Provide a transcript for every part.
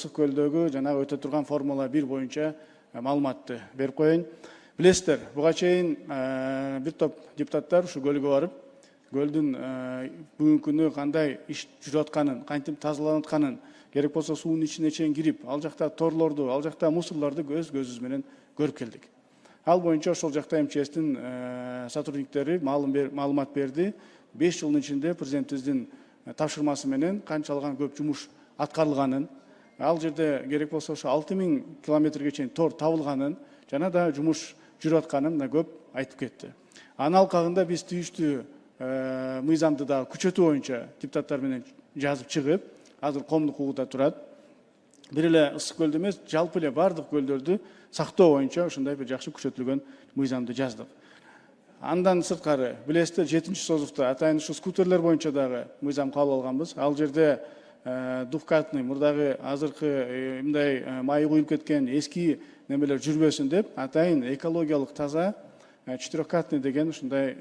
Ысык көлдөгү жана өтө турган Формула 1 боюнча маалыматты берип коеюн. Билесиздер, буга чейин бир топ депутаттар ушу көлгө барып, көлдүн бүгүнкү күнү кандай иш жүрүп атканын, кантип тазаланып атканын, керек болсо суунун ичине чейин кирип, ал жакта торлорду, ал жакта мусорлорду өз көзүбүз менен көрүп келдик. Ал боюнча ошол жакта МЧСтин сотрудниктери маалымат берди. 5 жылдын ичинде президентибиздин тапшырмасы менен канчалыган көп жумуш аткарылганын, ал жерде керек болсо ошо 6000 километрге чейин тор табылганын, жана да жумуш жүрүп атканын көп айтып кетти. Анын алкагында биз тийиштүү мыйзамды да күчөтүү боюнча депутаттар менен жазып чыгып, азыр коомдук угууда турат. Бир эле Ысык көлдү эмес, жалпы эле бардык көлдөрдү сактоо боюнча ошондой бир жакшы күчөтүлгөн мыйзамды жаздык. Андан сырткары, билесиздер, 7-созувда атайын ушу скутерлер боюнча дагы мыйзам кабыл алганбыз. Ал жерде двукатный, мурдагы азыркы мындай майы куюлуп кеткен эски немелер жүрбөсүн деп, атайын экологиялык таза 4-катный деген ушундай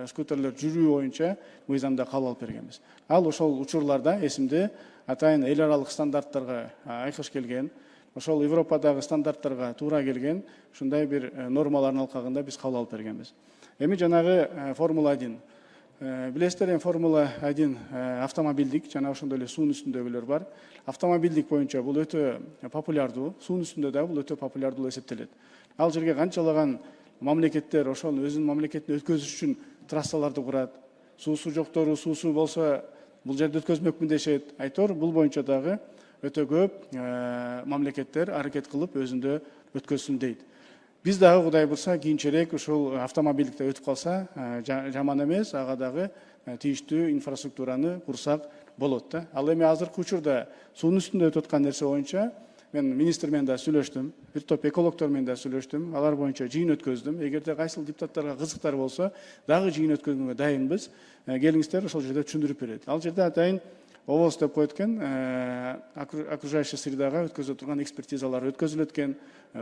скутерлер жүрүү боюнча мыйзамда кабыл алып бергенбиз. Ал ошол учурларда эсимде, атайын эл аралык стандарттарга айкыш келген, ошол Европадагы стандарттарга туура келген ушундай бир нормалардын алкагында биз кабыл алып бергенбиз. Эми жанагы Формула 1. Билесиздер, Формула 1 автомобилдик жана ошондой эле суунун үстүндөгүлөр бар. Автомобилдик боюнча бул өтө популярдуу, суунун үстүндө да бул өтө популярдуу эсептелет. Ал жерге канчалаган мамлекеттер ошол өзүнүн мамлекетине өткөзүш үчүн трассаларды курат. Суусу жоктору суусу болсо бул жерде өткөзмөкмүн дешет. Айтор бул боюнча дагы өтө көп мамлекеттер аракет кылып өзүндө өткөзсүн дейт. Биз дагы Кудай бурса кийинчерээк ушул автомобилдикте өтүп калса жаман эмес, ага дагы тийиштүү инфраструктураны курсак болот да. Ал эми азыркы учурда суунун үстүндө өтүп аткан нерсе боюнча мен министр менен да сүйлөштүм, бир топ экологдор менен да сүйлөштүм, алар боюнча жыйын өткөздүм. Эгерде кайсыл депутаттарга кызыктар болсо, дагы жыйын өткөзүүгө дайынбыз. Келиңиздер, ошол жерде түшүндүрүп берет. Ал жерде атайын ОВОЗ деп коет экен, окружающая средага өткөзө турган экспертизалар өткөзүлөт экен,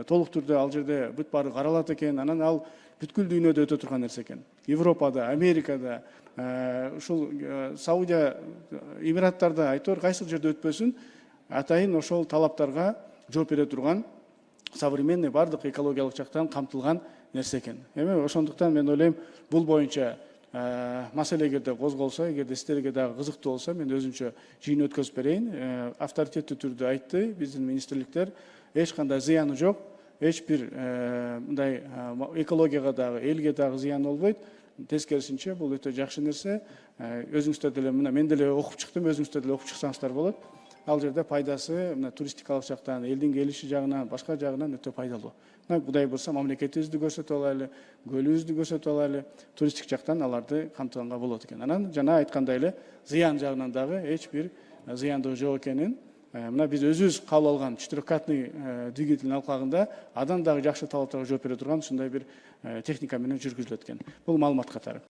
толук түрдө ал жерде бүт баары каралат экен, анан ал бүткүл дүйнөдө өтө турган нерсе экен. Европада, Америкада, ушул Саудия Эмираттарда айтор кайсыл жерде өтпөсүн, атайын ошол талаптарга жооп бере турган современный бардык экологиялык жактан камтылган нерсе экен. Эми ошондуктан мен ойлойм, бул боюнча маселе эгерде козголсо, эгерде сиздерге дагы кызыктуу болсо, мен өзүнчө жыйын өткөзүп берейин. Авторитеттүү түрдө айтты биздин министрликтер, эч кандай зыяны жок, эч бир мындай экологияга дагы, элге дагы зыяны болбойт. Тескерисинче бул өтө жакшы нерсе. Өзүңүздөр деле мына мен деле окуп чыктым, өзүңүздөр деле окуп чыксаңыздар болот. Ал жерде пайдасы мына туристикалык жактан, элдин келиши жагынан, башка жагынан өтө пайдалуу. Кудай бурса мамлекетибизди көрсөтүп алайлы, көлүбүздү көрсөтүп алайлы, туристик жактан аларды камтыганга болот экен. Анан жана айткандай эле зыян жагынан дагы эч бир зыяндуу жок экенин, мына биз өзүбүз кабыл алган 4-катный двигателдин алкагында андан дагы жакшы талаптарга жооп бере турган ушундай бир техника менен жүргүзүлөт экен. Бул маалымат катары.